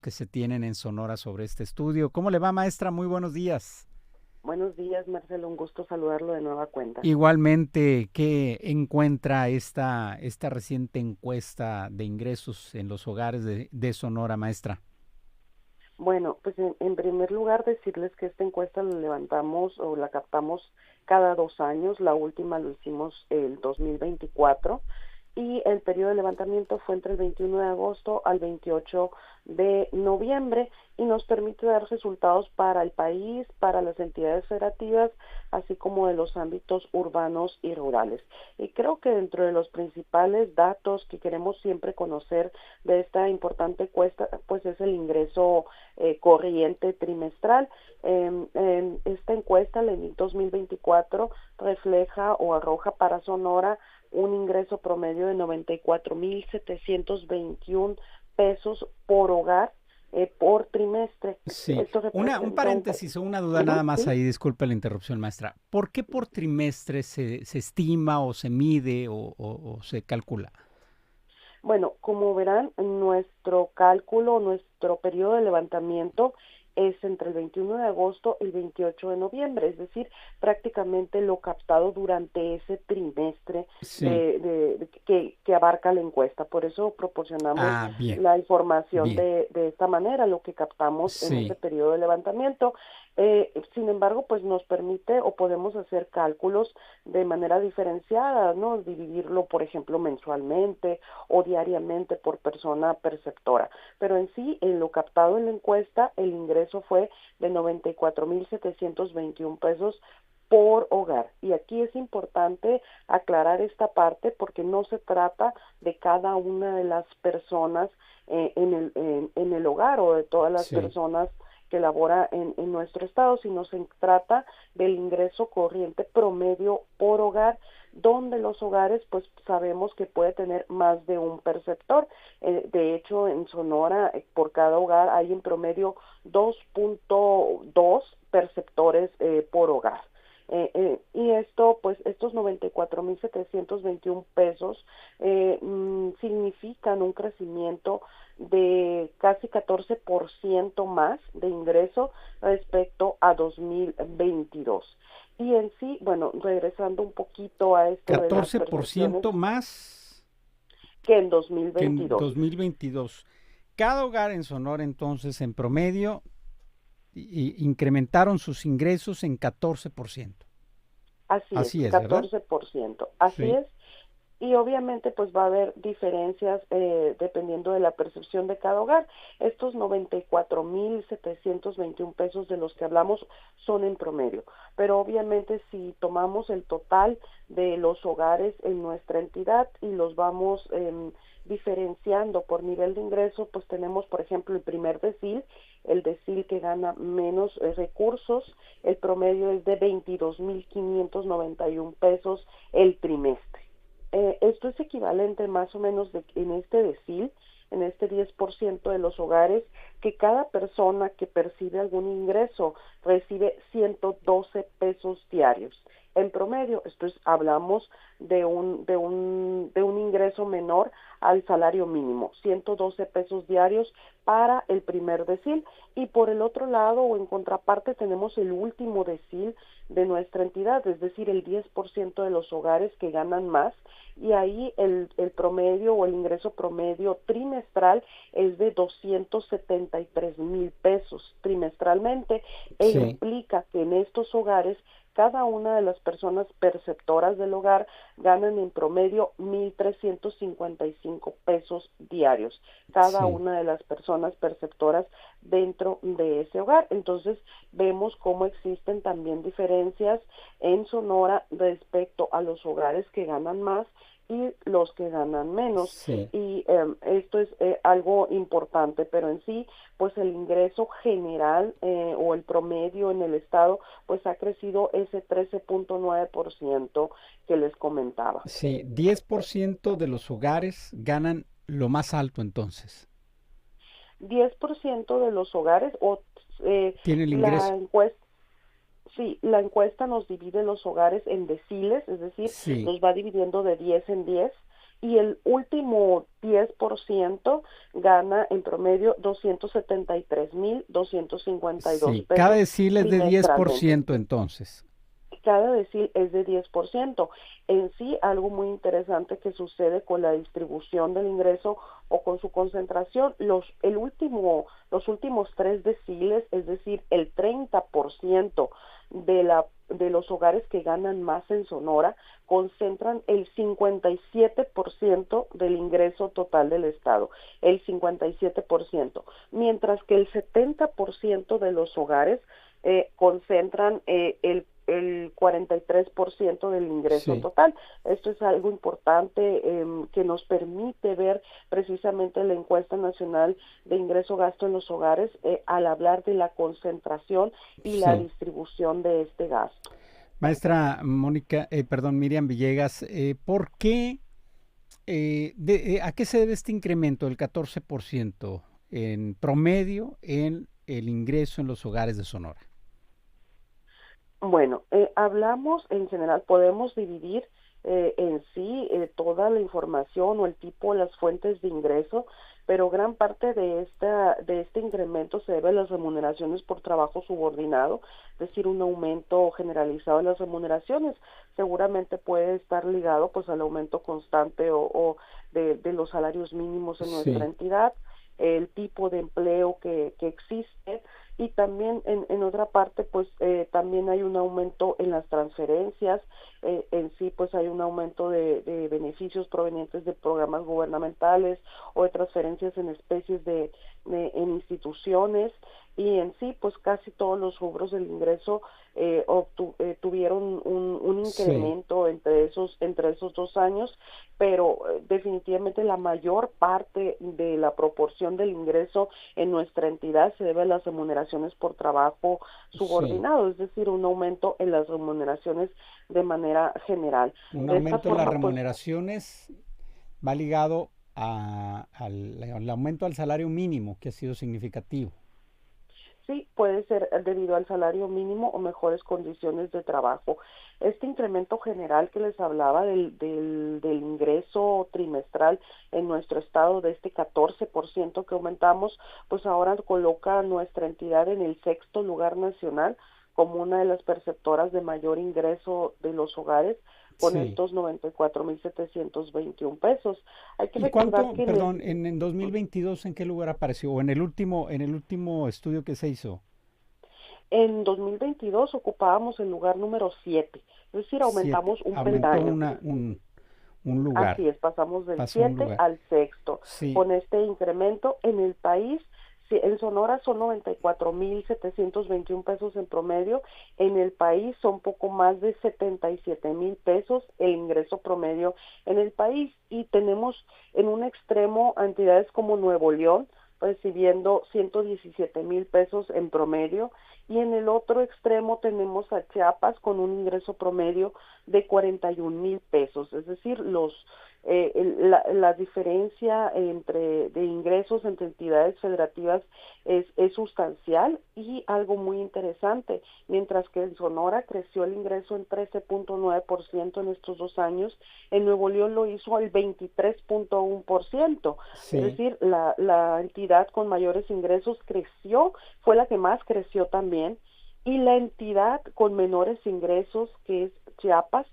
que se tienen en Sonora sobre este estudio. ¿Cómo le va, maestra? Muy buenos días. Buenos días, Marcelo. Un gusto saludarlo de nueva cuenta. Igualmente, ¿qué encuentra esta reciente encuesta de ingresos en los hogares de Sonora, maestra? Bueno, pues en primer lugar decirles que esta encuesta la levantamos o la captamos cada 2 años. La última lo hicimos el 2024 y el periodo de levantamiento fue entre el 21 de agosto al 28 de noviembre y nos permite dar resultados para el país, para las entidades federativas, así como de los ámbitos urbanos y rurales. Y creo que dentro de los principales datos que queremos siempre conocer de esta importante encuesta, pues es el ingreso corriente trimestral. En esta encuesta, la ENIC 2024, refleja o arroja para Sonora un ingreso promedio de 94,721 pesos por hogar por trimestre. Sí, Esto un representa paréntesis o una duda nada más ¿sí? ahí, disculpe la interrupción, maestra. ¿Por qué por trimestre se estima o se mide o se calcula? Bueno, como verán, nuestro cálculo, nuestro periodo de levantamiento es entre el 21 de agosto y el 28 de noviembre, es decir, prácticamente lo captado durante ese trimestre Sí. que abarca la encuesta. Por eso proporcionamos Ah, bien, la información bien. de esta manera, lo que captamos en ese Sí, periodo de levantamiento. Sin embargo, pues nos permite o podemos hacer cálculos de manera diferenciada, ¿no? Dividirlo, por ejemplo, mensualmente o diariamente por persona perceptora. Pero en sí, en lo captado en la encuesta, el ingreso fue de 94,721 pesos por hogar. Y aquí es importante aclarar esta parte porque no se trata de cada una de las personas en el hogar o de todas las sí, personas que labora en nuestro estado, sino se trata del ingreso corriente promedio por hogar, donde los hogares pues sabemos que puede tener más de un perceptor. De hecho, en Sonora, por cada hogar hay en promedio 2.2 perceptores por hogar. Y esto, pues estos 94,721 pesos significan un crecimiento de casi 14% más de ingreso respecto a 2022. Y en sí, bueno, regresando un poquito a esto de las catorce por percepciones ciento más que en que en 2022. 2022. Cada hogar en Sonora, entonces, en promedio, incrementaron sus ingresos en 14%. Así es, Así es, ¿verdad? 14%. Así Sí, es. Y obviamente pues va a haber diferencias dependiendo de la percepción de cada hogar. Estos 94,721 pesos de los que hablamos son en promedio, pero obviamente si tomamos el total de los hogares en nuestra entidad y los vamos diferenciando por nivel de ingreso, pues tenemos por ejemplo el decil que gana menos recursos, el promedio es de 22,591 pesos el trimestre. Esto es equivalente más o menos en este decil, en este 10% de los hogares, que cada persona que percibe algún ingreso recibe 112 pesos diarios. En promedio, hablamos de un ingreso menor al salario mínimo, 112 pesos diarios para el primer decil. Y por el otro lado o en contraparte tenemos el último decil de nuestra entidad, es decir, el 10% de los hogares que ganan más, y ahí el promedio o el ingreso promedio trimestral es de 273,000 pesos trimestralmente, e sí, implica que en estos hogares cada una de las personas perceptoras del hogar ganan en promedio 1,355 pesos diarios, cada sí. una de las personas perceptoras dentro de ese hogar. Entonces vemos cómo existen también diferencias en Sonora respecto a los hogares que ganan más y los que ganan menos. Sí. Y esto es algo importante, pero en sí, pues el ingreso general o el promedio en el estado, pues ha crecido ese 13,9% que les comentaba. Sí, 10% de los hogares ganan lo más alto entonces. 10% de los hogares, o Tiene el ingreso. la encuesta, sí, la encuesta nos divide los hogares en deciles, es decir, Sí, los va dividiendo de 10 en 10, y el último 10% gana en promedio 273,252 Sí, cada pesos decil es de trimestralmente. 10% entonces. Cada decil es de 10%. En sí, algo muy interesante que sucede con la distribución del ingreso o con su concentración, los últimos 3 deciles, es decir, el 30% de los hogares que ganan más en Sonora, concentran el 57% del ingreso total del Estado, el 57%, mientras que el 70% de los hogares concentran el 43% del ingreso Sí, total. Esto es algo importante que nos permite ver precisamente la encuesta nacional de ingreso-gasto en los hogares al hablar de la concentración y la sí. distribución de este gasto. Maestra Mónica, perdón, Miriam Villegas, ¿por qué, a qué se debe este incremento del 14% en promedio en el ingreso en los hogares de Sonora? Bueno, hablamos en general, podemos dividir en sí toda la información o el tipo, las fuentes de ingreso, pero gran parte de este incremento se debe a las remuneraciones por trabajo subordinado, es decir, un aumento generalizado en las remuneraciones. Seguramente puede estar ligado pues al aumento constante o de los salarios mínimos en nuestra Sí, entidad, el tipo de empleo que existe, y también en otra parte pues también hay un aumento en las transferencias, en sí pues hay un aumento de beneficios provenientes de programas gubernamentales o de transferencias en especies en instituciones, y en sí pues casi todos los rubros del ingreso tuvieron un sí, incremento entre esos 2 años, pero definitivamente la mayor parte de la proporción del ingreso en nuestra entidad se debe a las remuneraciones por trabajo sí. subordinado, es decir, un aumento en las remuneraciones de manera general. Un De esta aumento en las forma, pues remuneraciones va ligado al aumento al salario mínimo, que ha sido significativo. sí, puede ser debido al salario mínimo o mejores condiciones de trabajo. Este incremento general que les hablaba del ingreso trimestral en nuestro estado de este 14% que aumentamos, pues ahora coloca a nuestra entidad en el sexto lugar nacional como una de las perceptoras de mayor ingreso de los hogares con Sí. estos 94,721 pesos. Hay que ¿Y recordar cuánto, que perdón, en 2022 en qué lugar apareció? ¿O en el último estudio que se hizo? en 2022 ocupábamos el lugar número 7, es decir, Siete. aumentamos un Aumentó peldaño. un lugar. Así es, pasamos del Pasó un 7 lugar. al sexto. Sí, Con este incremento en el país, en Sonora son 94,721 pesos en promedio, en el país son poco más de 77,000 pesos el ingreso promedio en el país, y tenemos en un extremo a entidades como Nuevo León recibiendo 117,000 pesos en promedio, y en el otro extremo tenemos a Chiapas con un ingreso promedio de 41,000 pesos, es decir, la diferencia de ingresos entre entidades federativas es sustancial, y algo muy interesante, mientras que en Sonora creció el ingreso en 13,9% en estos 2 años, en Nuevo León lo hizo al 23,1%, es sí, decir, la entidad con mayores ingresos creció, fue la que más creció también, y la entidad con menores ingresos, que es Chiapas,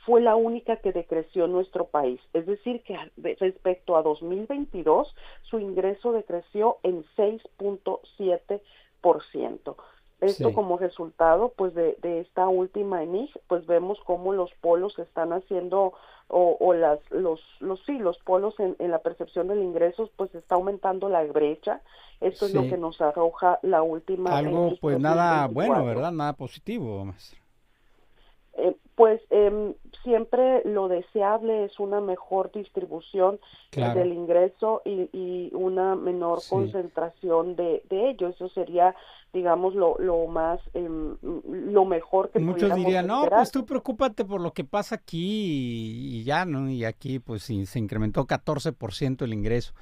fue la única que decreció en nuestro país. Es decir, que respecto a 2022, su ingreso decreció en 6,7%. Esto sí. como resultado pues de esta última ENIG, pues vemos cómo los polos están haciendo los polos en la percepción del ingreso, pues está aumentando la brecha. Esto es lo que Sí. nos arroja la última Algo ENIG pues nada bueno, 2024. ¿verdad? Nada positivo, maestra. Pues siempre lo deseable es una mejor distribución del Claro, ingreso y una menor sí. concentración de ello. Eso sería, digamos, lo mejor que Muchos pudiéramos dirían, no, esperar. pues tú preocúpate por lo que pasa aquí y ya, ¿no? Y aquí pues sí, se incrementó 14% el ingreso,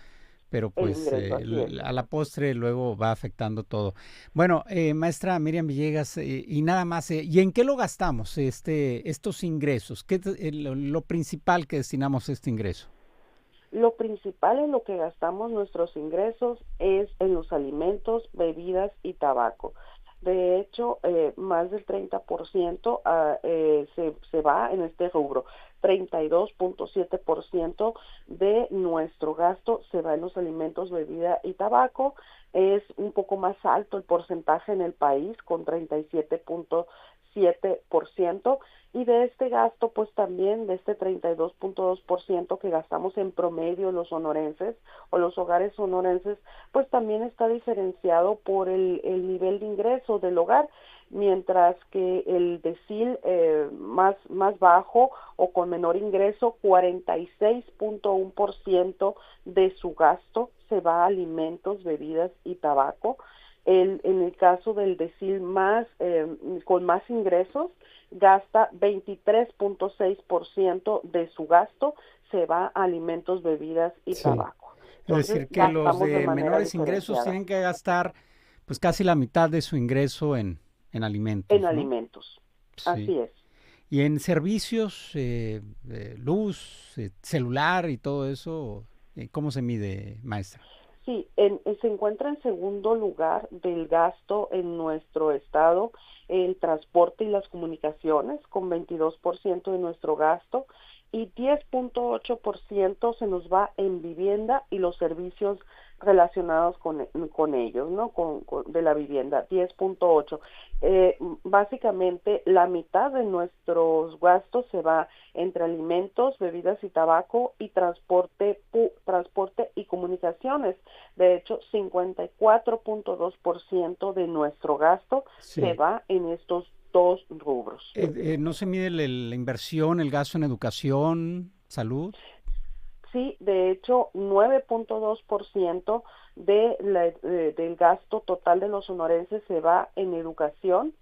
pero El pues ingreso, así es. a la postre luego va afectando todo. Bueno, maestra Miriam Villegas, y nada más, ¿y en qué lo gastamos estos ingresos? ¿Qué es lo principal que destinamos a este ingreso? Lo principal en lo que gastamos nuestros ingresos es en los alimentos, bebidas y tabaco. De hecho, más del 30% se va en este rubro. 32.7% de nuestro gasto se va en los alimentos, bebida y tabaco. Es un poco más alto el porcentaje en el país, con 37.7%. Y de este gasto, pues también de este 32.2% que gastamos en promedio los sonorenses o los hogares sonorenses, pues también está diferenciado por el nivel de ingreso del hogar, mientras que el decil más bajo o con menor ingreso, 46.1% de su gasto se va a alimentos, bebidas y tabaco. En el caso del decil con más ingresos, gasta 23.6% de su gasto se va a alimentos, bebidas y Sí. tabaco. Es Entonces, decir, que los gastamos de de manera menores ingresos diferenciada tienen que gastar pues casi la mitad de su ingreso en en alimentos, ¿no? alimentos. Sí. Así es. Y en servicios, luz, celular y todo eso, ¿cómo se mide, maestra? Sí, se encuentra en segundo lugar del gasto en nuestro estado el transporte y las comunicaciones, con 22% de nuestro gasto, y 10.8% se nos va en vivienda y los servicios relacionados con ellos, ¿no? De la vivienda, 10.8. Básicamente, la mitad de nuestros gastos se va entre alimentos, bebidas y tabaco y transporte y comunicaciones. De hecho, 54.2% de nuestro gasto se Sí. va en estos dos rubros. ¿No se mide la inversión, el gasto en educación, salud? Sí, de hecho, 9.2% del gasto total de los sonorenses se va en educación.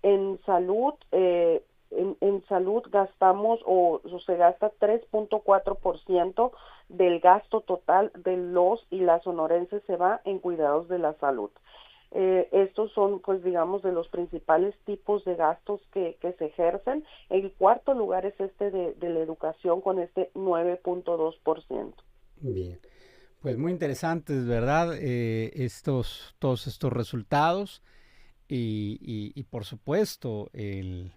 En salud, en salud gastamos o se gasta 3.4% del gasto total de los y las sonorenses se va en cuidados de la salud. Estos son, pues, digamos, de los principales tipos de gastos que se ejercen. El cuarto lugar es este de la educación con este 9.2%. Bien. Pues muy interesantes, ¿verdad? Todos estos resultados y por supuesto el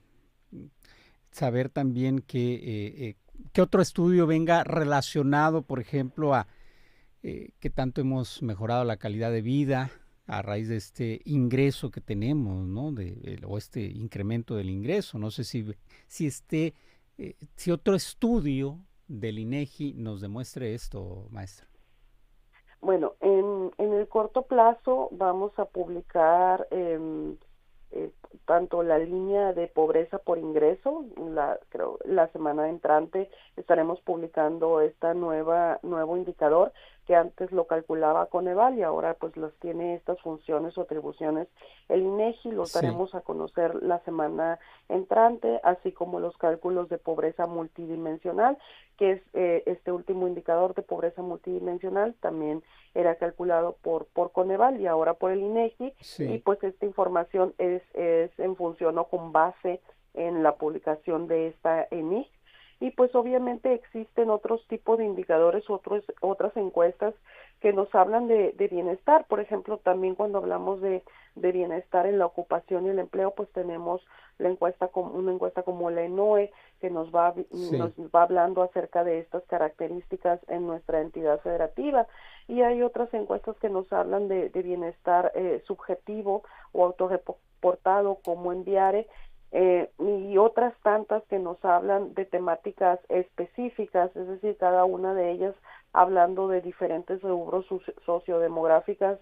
saber también que otro estudio venga relacionado, por ejemplo, a qué tanto hemos mejorado la calidad de vida a raíz de este ingreso que tenemos, ¿no? O este incremento del ingreso. No sé si otro estudio del INEGI nos demuestre esto, maestra. Bueno, en el corto plazo vamos a publicar eh, tanto la línea de pobreza por ingreso, creo la semana entrante estaremos publicando nuevo indicador que antes lo calculaba Coneval y ahora pues los tiene estas funciones o atribuciones el INEGI, los Sí, daremos a conocer la semana entrante, así como los cálculos de pobreza multidimensional, que es este último indicador de pobreza multidimensional también era calculado por Coneval y ahora por el INEGI, y sí. pues esta información es en función o con base en la publicación de esta ENIC. Y pues obviamente existen otros tipos de indicadores, otras encuestas que nos hablan de bienestar. Por ejemplo, también cuando hablamos de bienestar en la ocupación y el empleo, pues tenemos una encuesta como la ENOE, que nos Sí, va hablando acerca de estas características en nuestra entidad federativa. Y hay otras encuestas que nos hablan de bienestar subjetivo o autorreportado como Enviare, y otras tantas que nos hablan de temáticas específicas, es decir, cada una de ellas hablando de diferentes rubros sociodemográficos,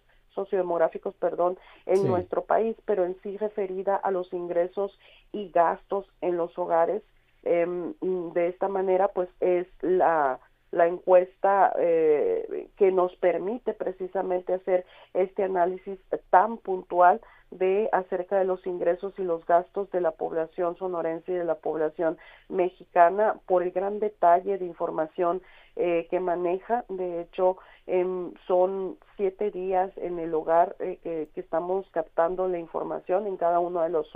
en sí. nuestro país, pero en sí referida a los ingresos y gastos en los hogares. De esta manera, pues es la encuesta que nos permite precisamente hacer este análisis tan puntual de acerca de los ingresos y los gastos de la población sonorense y de la población mexicana por el gran detalle de información que maneja. De hecho, son 7 días en el hogar que estamos captando la información en cada uno de los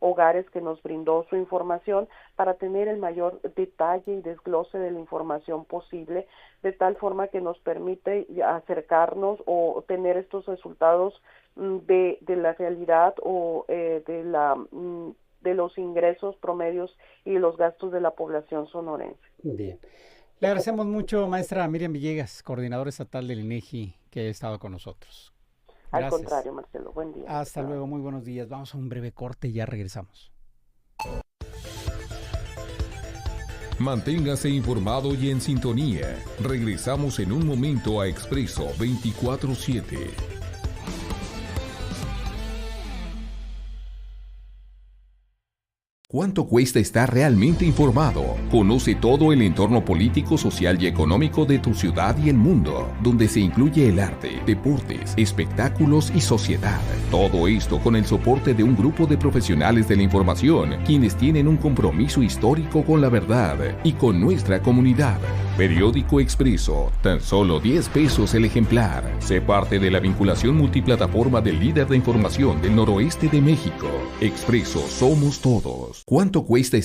hogares que nos brindó su información para tener el mayor detalle y desglose de la información posible, de tal forma que nos permite acercarnos o tener estos resultados de la realidad o de los ingresos promedios y los gastos de la población sonorense. Bien. Le agradecemos mucho, maestra Miriam Villegas, coordinadora estatal del INEGI, que haya estado con nosotros. Gracias. Al contrario, Marcelo, buen día. Hasta luego, muy buenos días. Vamos a un breve corte y ya regresamos. Manténgase informado y en sintonía. Regresamos en un momento a Expreso 24/7. ¿Cuánto cuesta estar realmente informado? Conoce todo el entorno político, social y económico de tu ciudad y el mundo, donde se incluye el arte, deportes, espectáculos y sociedad. Todo esto con el soporte de un grupo de profesionales de la información, quienes tienen un compromiso histórico con la verdad y con nuestra comunidad. Periódico Expreso, tan solo 10 pesos el ejemplar. Sé parte de la vinculación multiplataforma del líder de información del noroeste de México. Expreso, somos todos. ¿Cuánto cuesta